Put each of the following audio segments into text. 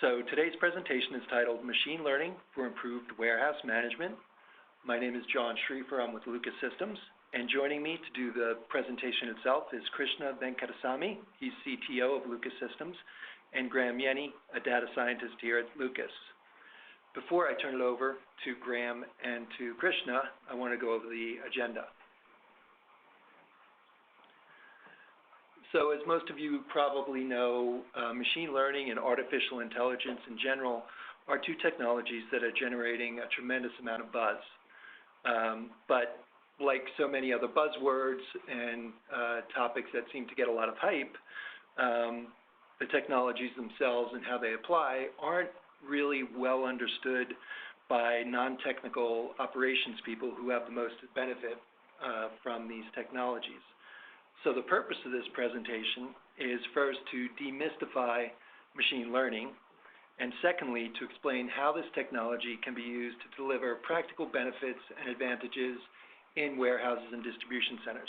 So today's presentation is titled Machine Learning for Improved Warehouse Management. My name is John Schrieffer. I'm with Lucas Systems. And joining me to do the presentation itself is Krishna Venkatasamy. He's CTO of Lucas Systems, and Graham Yenny, a data scientist here at Lucas. Before I turn it over to Graham and to Krishna, I want to go over the agenda. So as most of you probably know, machine learning and artificial intelligence in general are two technologies that are generating a tremendous amount of buzz. But like so many other buzzwords and topics that seem to get a lot of hype, the technologies themselves and how they apply aren't really well understood by non-technical operations people who have the most benefit from these technologies. So the purpose of this presentation is first to demystify machine learning, and secondly, to explain how this technology can be used to deliver practical benefits and advantages in warehouses and distribution centers.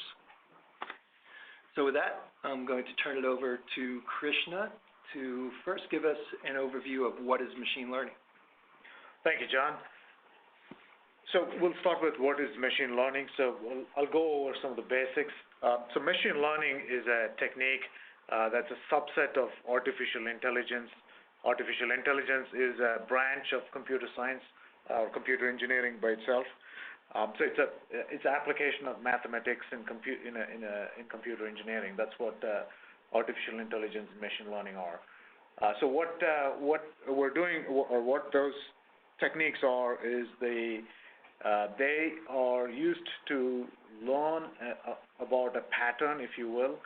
So with that, I'm going to turn it over to Krishna to first give us an overview of what is machine learning. Thank you, John. So we'll start with what is machine learning. So I'll go over some of the basics. So machine learning is a technique that's a subset of artificial intelligence. Artificial intelligence is a branch of computer science or computer engineering by itself. So it's an application of mathematics in computer engineering. That's what artificial intelligence and machine learning are. So what we're doing, or what those techniques are, is they are used to learn about a pattern, if you will,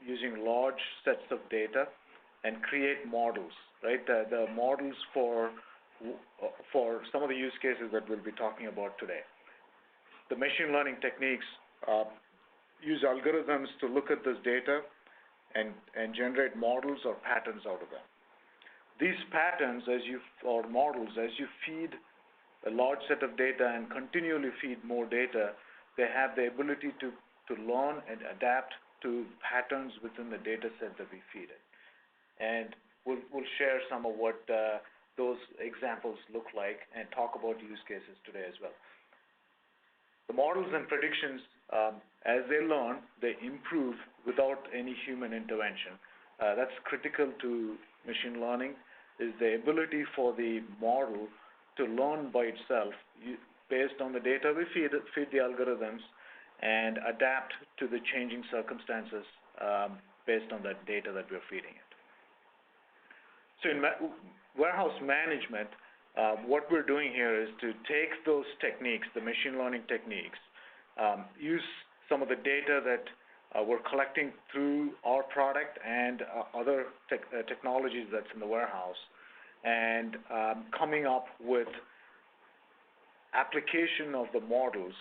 using large sets of data and create models, right? The models for some of the use cases that we'll be talking about today. The machine learning techniques use algorithms to look at this data and generate models or patterns out of them. These patterns, or models, as you feed a large set of data and continually feed more data, they have the ability to learn and adapt to patterns within the data set that we feed it. And we'll share some of what those examples look like and talk about use cases today as well. The models and predictions, as they learn, they improve without any human intervention. That's critical to machine learning, is the ability for the model to learn by itself based on the data we feed the algorithms and adapt to the changing circumstances based on that data that we're feeding it. So in warehouse management, what we're doing here is to take those techniques, the machine learning techniques, use some of the data that we're collecting through our product and other technologies that's in the warehouse, and coming up with application of the models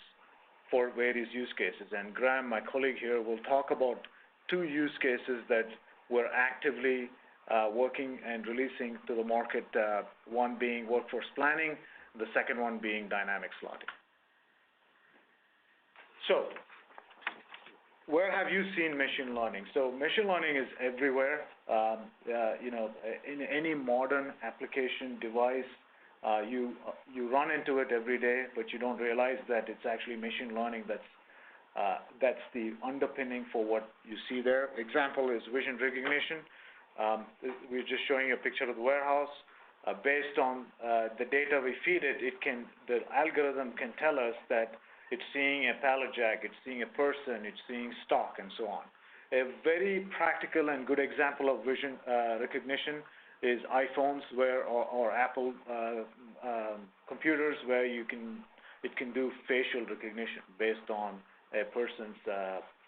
for various use cases. And Graham, my colleague here, will talk about two use cases that we're actively working and releasing to the market, one being workforce planning, the second one being dynamic slotting. So where have you seen machine learning? So machine learning is everywhere. In any modern application device, you run into it every day, but you don't realize that it's actually machine learning that's the underpinning for what you see there. Example is vision recognition. We're just showing you a picture of the warehouse. Based on the data we feed it, the algorithm can tell us that it's seeing a pallet jack, it's seeing a person, it's seeing stock, and so on. A very practical and good example of vision recognition is iPhones or Apple computers, where it can do facial recognition based on a person's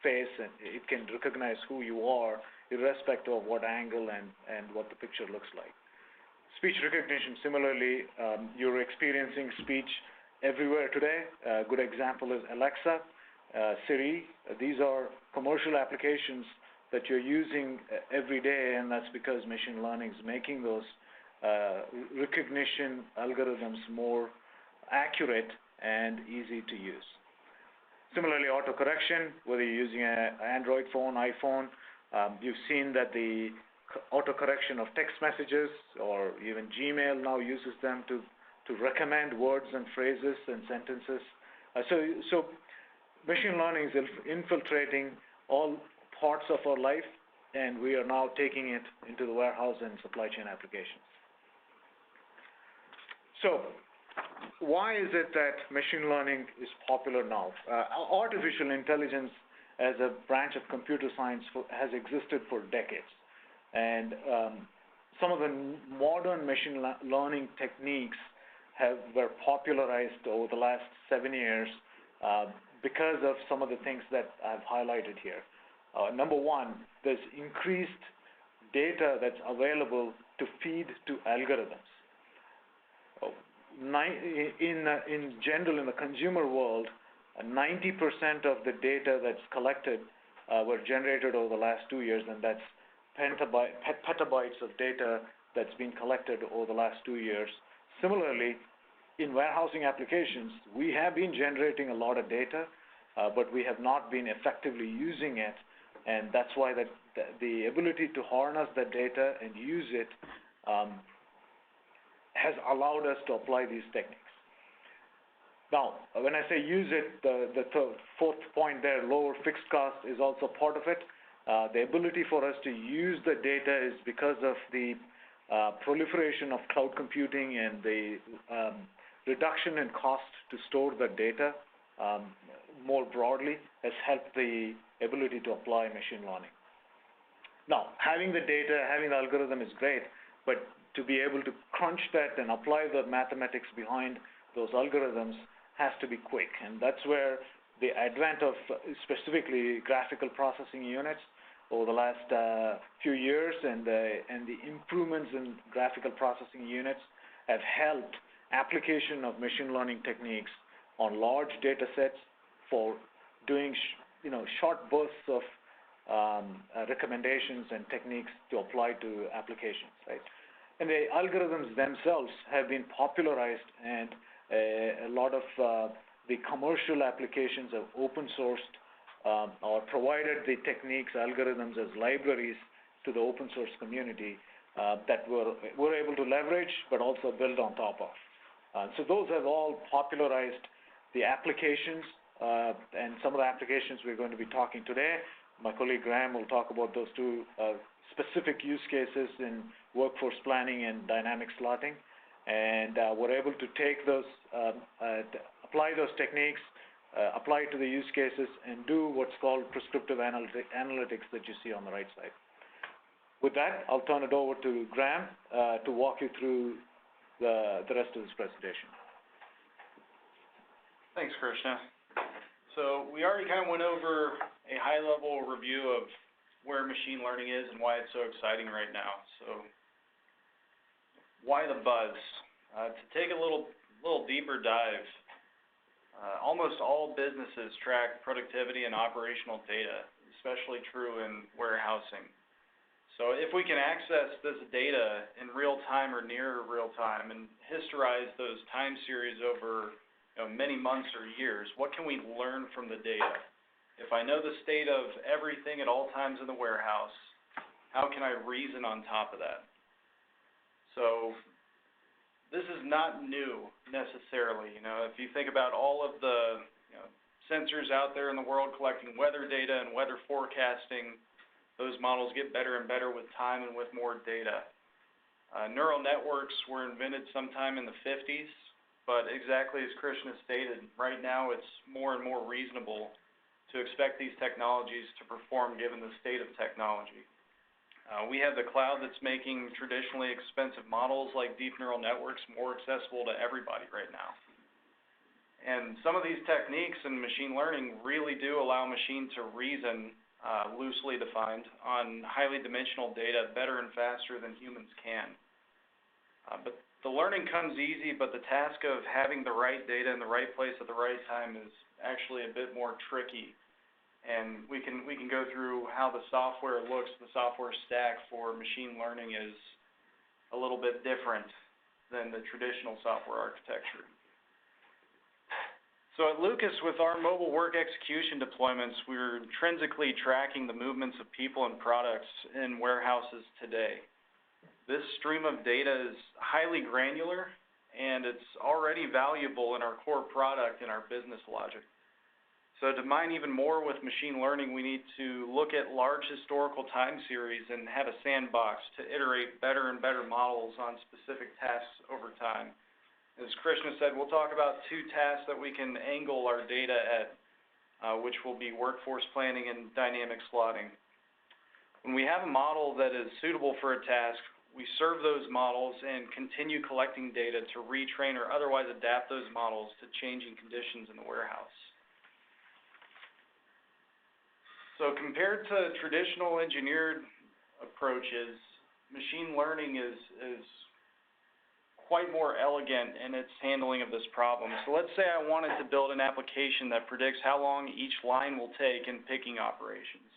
face, and it can recognize who you are irrespective of what angle and what the picture looks like. Speech recognition, similarly, you're experiencing speech everywhere today. A good example is Alexa, Siri. These are commercial applications that you're using every day, and that's because machine learning is making those recognition algorithms more accurate and easy to use. Similarly, autocorrection, whether you're using an Android phone, iPhone, you've seen that the autocorrection of text messages, or even Gmail now uses them to recommend words and phrases and sentences. So machine learning is infiltrating all parts of our life, and we are now taking it into the warehouse and supply chain applications. So why is it that machine learning is popular now? Artificial intelligence as a branch of computer science has existed for decades. And some of the modern machine learning techniques were popularized over the last 7 years because of some of the things that I've highlighted here. Number one, there's increased data that's available to feed to algorithms. In general, in the consumer world, 90% of the data that's collected were generated over the last 2 years, and that's petabytes of data that's been collected over the last 2 years. Similarly, in warehousing applications, we have been generating a lot of data, but we have not been effectively using it, and that's why the ability to harness that data and use it has allowed us to apply these techniques. Now, when I say use it, the fourth point there, lower fixed cost, is also part of it. The ability for us to use the data is because of the proliferation of cloud computing and the reduction in cost to store the data more broadly has helped the ability to apply machine learning. Now, having the data, having the algorithm is great, but to be able to crunch that and apply the mathematics behind those algorithms has to be quick. And that's where the advent of specifically graphical processing units over the last few years and the improvements in graphical processing units have helped application of machine learning techniques on large data sets for doing short bursts of recommendations and techniques to apply to applications, right? And the algorithms themselves have been popularized, and a lot of the commercial applications have open sourced or provided the techniques, algorithms as libraries to the open source community that we're able to leverage but also build on top of. So those have all popularized the applications, and some of the applications we're going to be talking today. My colleague Graham will talk about those two specific use cases in workforce planning and dynamic slotting. And we're able to take those, apply those techniques, apply it to the use cases, and do what's called prescriptive analytics that you see on the right side. With that, I'll turn it over to Graham to walk you through the rest of this presentation. Thanks, Krishna. So we already kind of went over a high-level review of where machine learning is and why it's so exciting right now. So why the buzz? To take a little deeper dive, almost all businesses track productivity and operational data, especially true in warehousing. So if we can access this data in real time or near real time and historize those time series over many months or years, what can we learn from the data? If I know the state of everything at all times in the warehouse, how can I reason on top of that? So this is not new necessarily. If you think about all of the sensors out there in the world collecting weather data and weather forecasting, those models get better and better with time and with more data. Neural networks were invented sometime in the 50s, but exactly as Krishna stated, right now it's more and more reasonable to expect these technologies to perform given the state of technology. We have the cloud that's making traditionally expensive models like deep neural networks more accessible to everybody right now. And some of these techniques in machine learning really do allow machine to reason, loosely defined, on highly dimensional data better and faster than humans can. But the learning comes easy, but the task of having the right data in the right place at the right time is actually a bit more tricky. And we can go through how the software looks. The software stack for machine learning is a little bit different than the traditional software architecture. So at Lucas, with our mobile work execution deployments, we're intrinsically tracking the movements of people and products in warehouses today. This stream of data is highly granular, and it's already valuable in our core product and our business logic. So to mine even more with machine learning, we need to look at large historical time series and have a sandbox to iterate better and better models on specific tasks over time. As Krishna said, we'll talk about 2 tasks that we can angle our data at, which will be workforce planning and dynamic slotting. When we have a model that is suitable for a task, we serve those models and continue collecting data to retrain or otherwise adapt those models to changing conditions in the warehouse. So compared to traditional engineered approaches, machine learning is quite more elegant in its handling of this problem. So let's say I wanted to build an application that predicts how long each line will take in picking operations.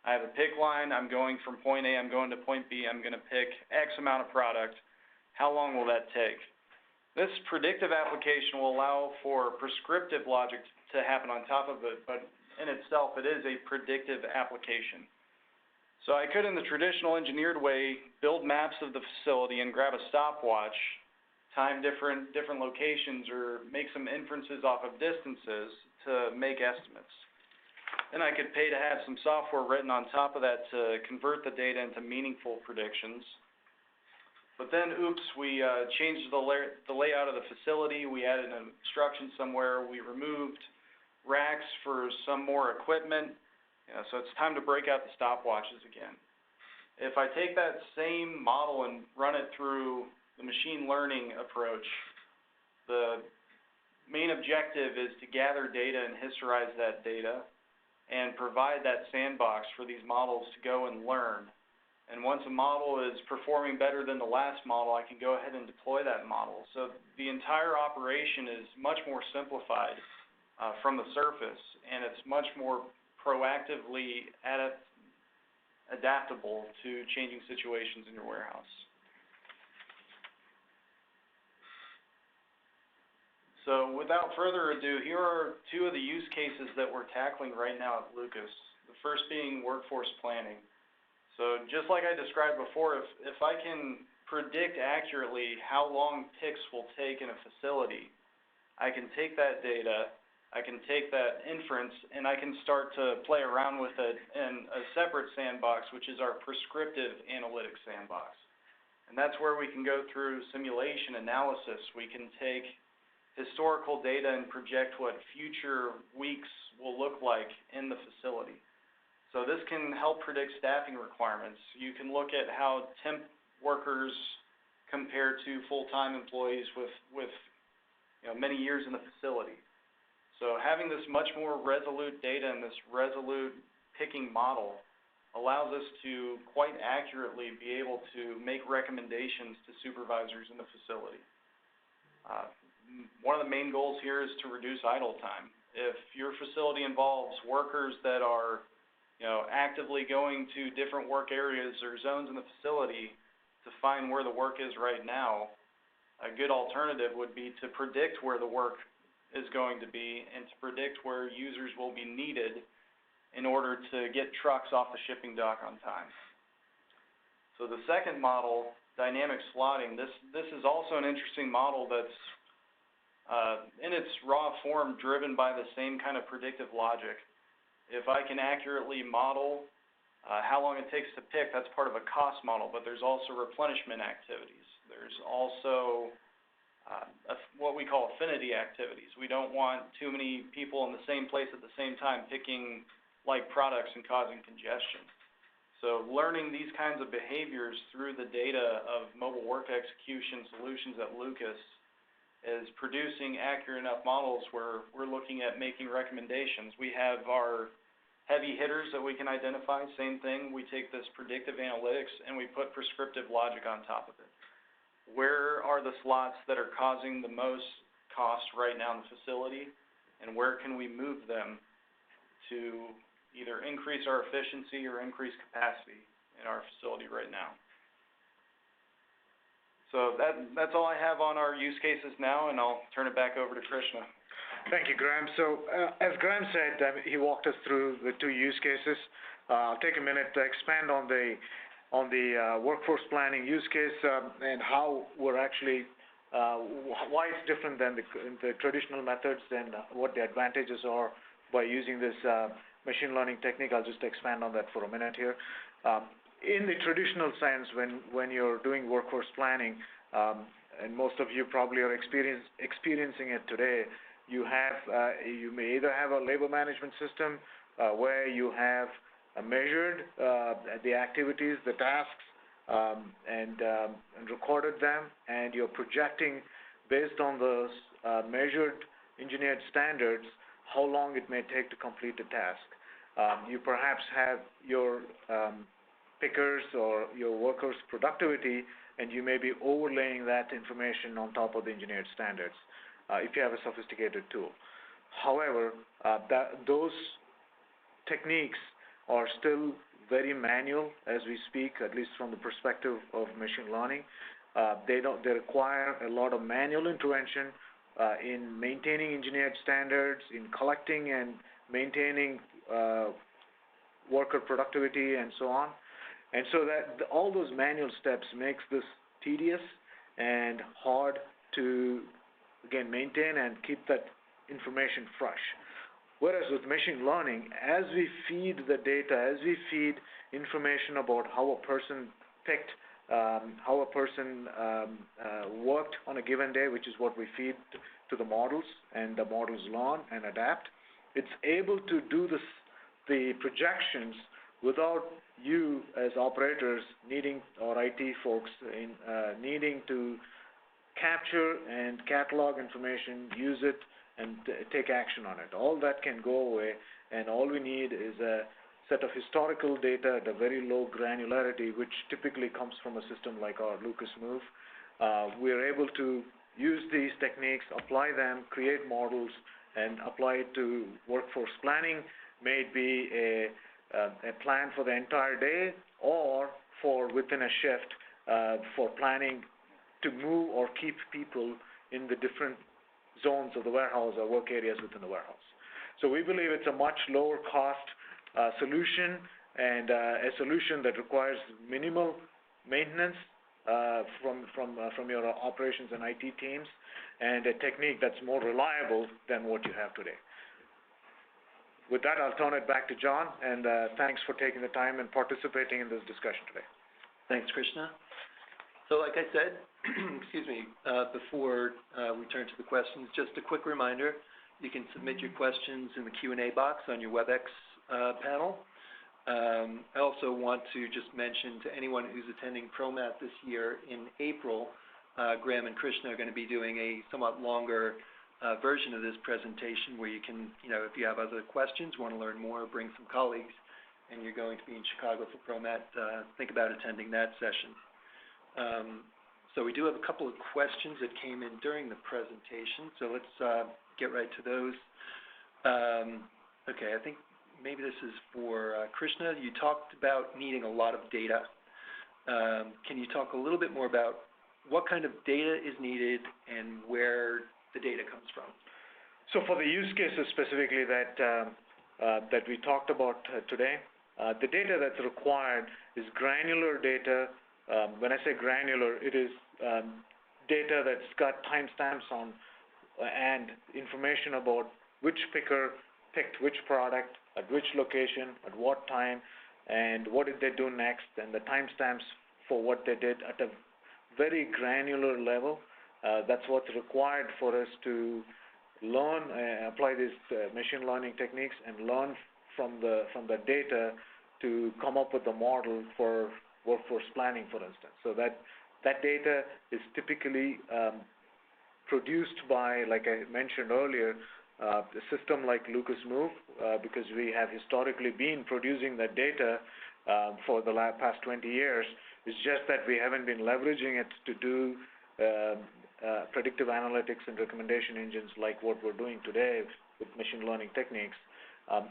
I have a pick line, I'm going from point A, I'm going to point B, I'm going to pick X amount of product. How long will that take? This predictive application will allow for prescriptive logic to happen on top of it, but in itself it is a predictive application. So I could, in the traditional engineered way, build maps of the facility and grab a stopwatch, time different locations, or make some inferences off of distances to make estimates. Then I could pay to have some software written on top of that to convert the data into meaningful predictions. But then, oops, we changed the layout of the facility. We added an obstruction somewhere. We removed racks for some more equipment. So it's time to break out the stopwatches again. If I take that same model and run it through the machine learning approach, the main objective is to gather data and historize that data and provide that sandbox for these models to go and learn. And once a model is performing better than the last model, I can go ahead and deploy that model. So the entire operation is much more simplified from the surface, and it's much more proactively adaptable to changing situations in your warehouse. So without further ado, here are 2 of the use cases that we're tackling right now at Lucas. The first being workforce planning. So just like I described before, if I can predict accurately how long picks will take in a facility, I can take that data, I can take that inference, and I can start to play around with it in a separate sandbox, which is our prescriptive analytics sandbox. And that's where we can go through simulation analysis. We can take historical data and project what future weeks will look like in the facility. So this can help predict staffing requirements. You can look at how temp workers compare to full-time employees with many years in the facility. So having this much more resolute data and this resolute picking model allows us to quite accurately be able to make recommendations to supervisors in the facility. One of the main goals here is to reduce idle time. If your facility involves workers that are actively going to different work areas or zones in the facility to find where the work is right now, a good alternative would be to predict where the work is going to be and to predict where users will be needed in order to get trucks off the shipping dock on time. So the second model, dynamic slotting, this is also an interesting model that's in its raw form driven by the same kind of predictive logic. If I can accurately model how long it takes to pick, that's part of a cost model, but there's also replenishment activities. There's also what we call affinity activities. We don't want too many people in the same place at the same time picking like products and causing congestion. So learning these kinds of behaviors through the data of mobile work execution solutions at Lucas is producing accurate enough models where we're looking at making recommendations. We have our heavy hitters that we can identify. Same thing, we take this predictive analytics and we put prescriptive logic on top of it. Where are the slots that are causing the most cost right now in the facility, and where can we move them to either increase our efficiency or increase capacity in our facility right now? So that's all I have on our use cases now, and I'll turn it back over to Krishna. Thank you, Graham. So, as Graham said, he walked us through the two use cases. I'll take a minute to expand on the workforce planning use case and how we're actually why it's different than the traditional methods and what the advantages are by using this machine learning technique. I'll just expand on that for a minute here. In the traditional sense, when you're doing workforce planning, and most of you probably are experiencing it today, you may either have a labor management system where you have measured the activities, the tasks, and recorded them, and you're projecting based on those measured engineered standards how long it may take to complete a task. You perhaps have your pickers or your workers' productivity, and you may be overlaying that information on top of the engineered standards if you have a sophisticated tool. However, those techniques are still very manual as we speak, at least from the perspective of machine learning. They require a lot of manual intervention in maintaining engineered standards, in collecting and maintaining worker productivity, and so on. And so that all those manual steps makes this tedious and hard to, again, maintain and keep that information fresh. Whereas with machine learning, as we feed the data, as we feed information about how a person picked, how a person worked on a given day, which is what we feed to the models, and the models learn and adapt, it's able to do the projections without you as operators needing, or IT folks needing to capture and catalog information, use it, and take action on it. All that can go away, and all we need is a set of historical data at a very low granularity, which typically comes from a system like our Lucas Move. We're able to use these techniques, apply them, create models, and apply it to workforce planning. May it be a plan for the entire day, or for within a shift for planning to move or keep people in the different zones of the warehouse or work areas within the warehouse. So we believe it's a much lower cost solution, and a solution that requires minimal maintenance from your operations and IT teams, and a technique that's more reliable than what you have today. With that, I'll turn it back to John, and thanks for taking the time and participating in this discussion today. Thanks, Krishna. So like I said, excuse me, before we turn to the questions, just a quick reminder, you can submit your questions in the Q&A box on your WebEx panel. I also want to just mention to anyone who's attending ProMat this year in April, Graham and Krishna are going to be doing a somewhat longer version of this presentation where you can, if you have other questions, want to learn more, bring some colleagues, and you're going to be in Chicago for ProMat, think about attending that session. So we do have a couple of questions that came in during the presentation, so let's get right to those. Okay, I think maybe this is for Krishna. You talked about needing a lot of data. Can you talk a little bit more about what kind of data is needed and where the data comes from? So for the use cases specifically that we talked about today, the data that's required is granular data. When I say granular, it is data that's got timestamps on and information about which picker picked which product, at which location, at what time, and what did they do next, and the timestamps for what they did at a very granular level. That's what's required for us to learn, apply these machine learning techniques, and learn from the data to come up with a model for workforce planning, for instance. So that data is typically produced by, like I mentioned earlier, a system like Lucas Move, because we have historically been producing that data for the past 20 years. It's just that we haven't been leveraging it to do predictive analytics and recommendation engines like what we're doing today with machine learning techniques.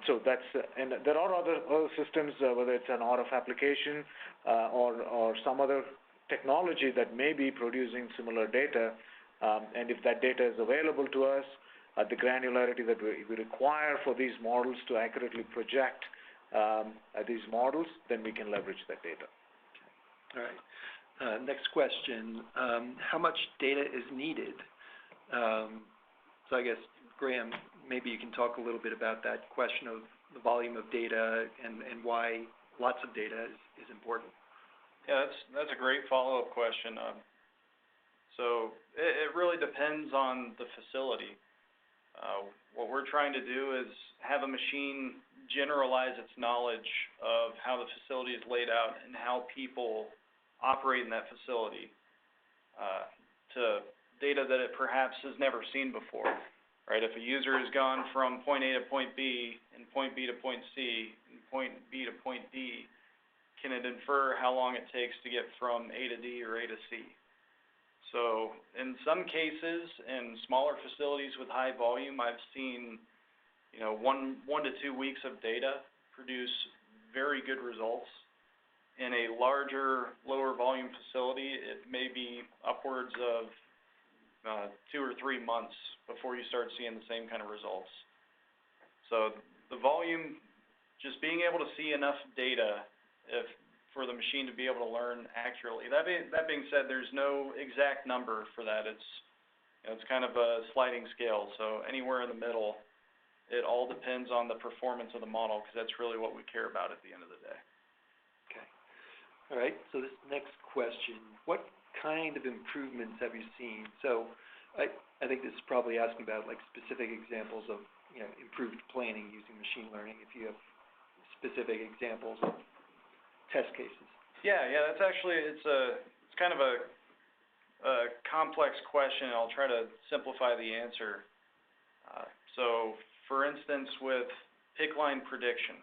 So that's, and there are other systems, whether it's an RF application or some other technology that may be producing similar data, and if that data is available to us, at the granularity that we require for these models to accurately project these models, then we can leverage that data. All right. Next question. How much data is needed? So I guess, Graham, maybe you can talk a little bit about that question of the volume of data and why lots of data is important. Yeah, that's a great follow-up question. So it really depends on the facility. What we're trying to do is have a machine generalize its knowledge of how the facility is laid out and how people operate in that facility to data that it perhaps has never seen before, right? If a user has gone from point A to point B and point B to point C and point B to point D, can it infer how long it takes to get from A to D or A to C? So in some cases, in smaller facilities with high volume, I've seen, 1 to 2 weeks of data produce very good results. In a larger, lower volume facility, it may be upwards of 2 or 3 months before you start seeing the same kind of results. So the volume, just being able to see enough data for the machine to be able to learn accurately. That being said, there's no exact number for that. It's kind of a sliding scale. So anywhere in the middle, it all depends on the performance of the model, because that's really what we care about at the end of the day. Okay. All right. So this next question, what kind of improvements have you seen? So I think this is probably asking about like specific examples of improved planning using machine learning. If you have specific examples of test cases. Yeah. That's actually it's kind of a complex question. I'll try to simplify the answer. So, for instance, with pick line prediction,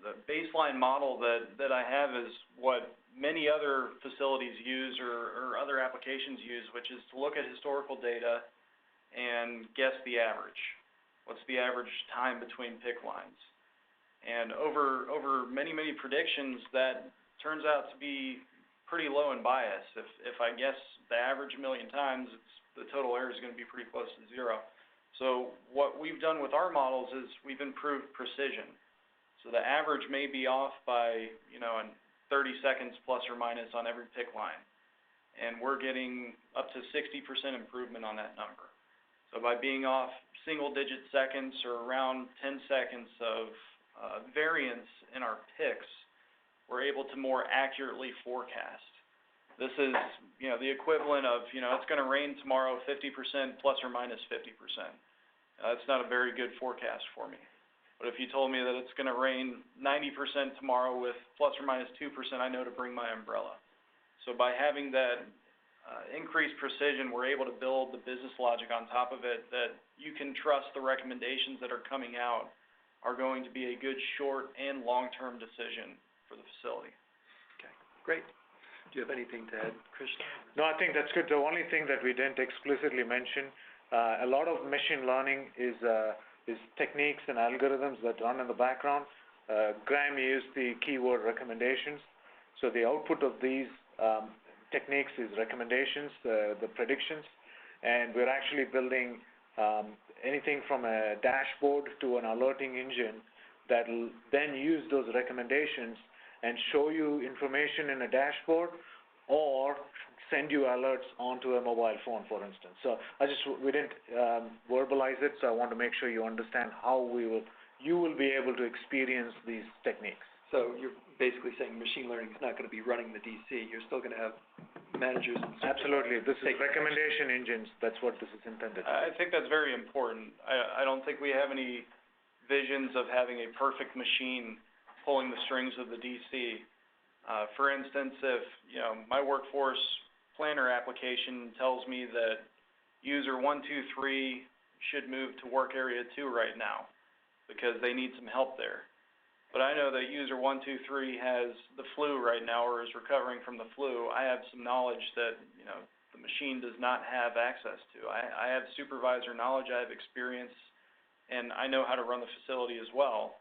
the baseline model that I have is what many other facilities use or other applications use, which is to look at historical data and guess the average. What's the average time between pick lines? And over many predictions, that turns out to be pretty low in bias. If I guess the average 1 million times, the total error is going to be pretty close to 0. So what we've done with our models is we've improved precision. So the average may be off by 30 seconds plus or minus on every pick line, and we're getting up to 60% improvement on that number. So by being off single-digit seconds or around 10 seconds of variance in our picks, we're able to more accurately forecast. This is, the equivalent of, it's going to rain tomorrow 50% plus or minus 50%. That's not a very good forecast for me. But if you told me that it's going to rain 90% tomorrow with plus or minus 2%, I know to bring my umbrella. So by having that increased precision, we're able to build the business logic on top of it that you can trust the recommendations that are coming out are going to be a good short and long-term decision for the facility. Okay, great. Do you have anything to add, Krishna? No, I think that's good. The only thing that we didn't explicitly mention, a lot of machine learning is techniques and algorithms that run in the background. Graham used the keyword recommendations. So the output of these techniques is recommendations, the predictions, and we're actually building anything from a dashboard to an alerting engine that will then use those recommendations and show you information in a dashboard or send you alerts onto a mobile phone, for instance. So we didn't verbalize it, so I want to make sure you understand how you will be able to experience these techniques. So you're basically saying machine learning is not going to be running the DC. You're still going to have managers and Absolutely. This is recommendation engines. That's what this is intended. I think that's very important. I don't think we have any visions of having a perfect machine pulling the strings of the DC. For instance, if my workforce planner application tells me that user 123 should move to work area 2 right now because they need some help there. But I know that user 123 has the flu right now or is recovering from the flu. I have some knowledge that the machine does not have access to. I have supervisor knowledge, I have experience, and I know how to run the facility as well.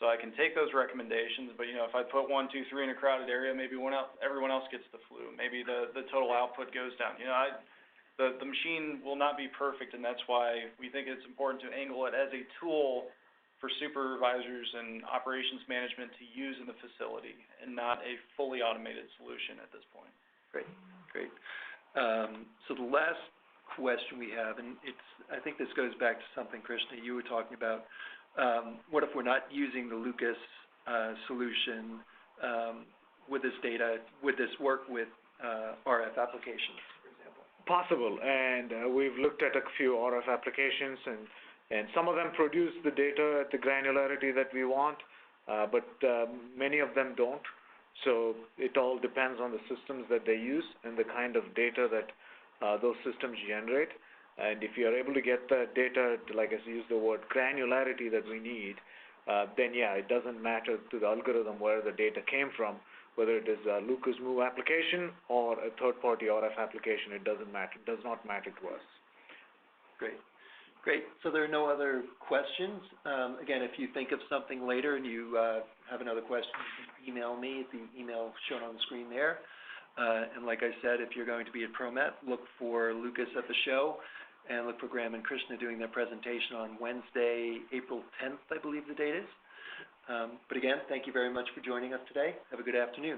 So I can take those recommendations, but if I put 1, 2, 3 in a crowded area, maybe everyone else gets the flu. Maybe the total output goes down. the machine will not be perfect, and that's why we think it's important to angle it as a tool for supervisors and operations management to use in the facility, and not a fully automated solution at this point. Great, great. So the last question we have, and I think this goes back to something, Krishna, you were talking about. What if we're not using the Lucas solution with this data? Would this work with RF applications, for example? Possible, and we've looked at a few RF applications, and some of them produce the data at the granularity that we want, but many of them don't. So it all depends on the systems that they use and the kind of data that those systems generate. And if you are able to get the data to, like I use the word granularity that we need, then yeah, it doesn't matter to the algorithm where the data came from, whether it is a Lucas Move application or a third-party RF application. It doesn't matter. It does not matter to us. Great. Great. So there are no other questions. Again, if you think of something later and you have another question, you can email me at the email shown on the screen there. And like I said, if you're going to be at ProMet, look for Lucas at the show, and look for Graham and Krishna doing their presentation on Wednesday, April 10th, I believe the date is. But again, thank you very much for joining us today. Have a good afternoon.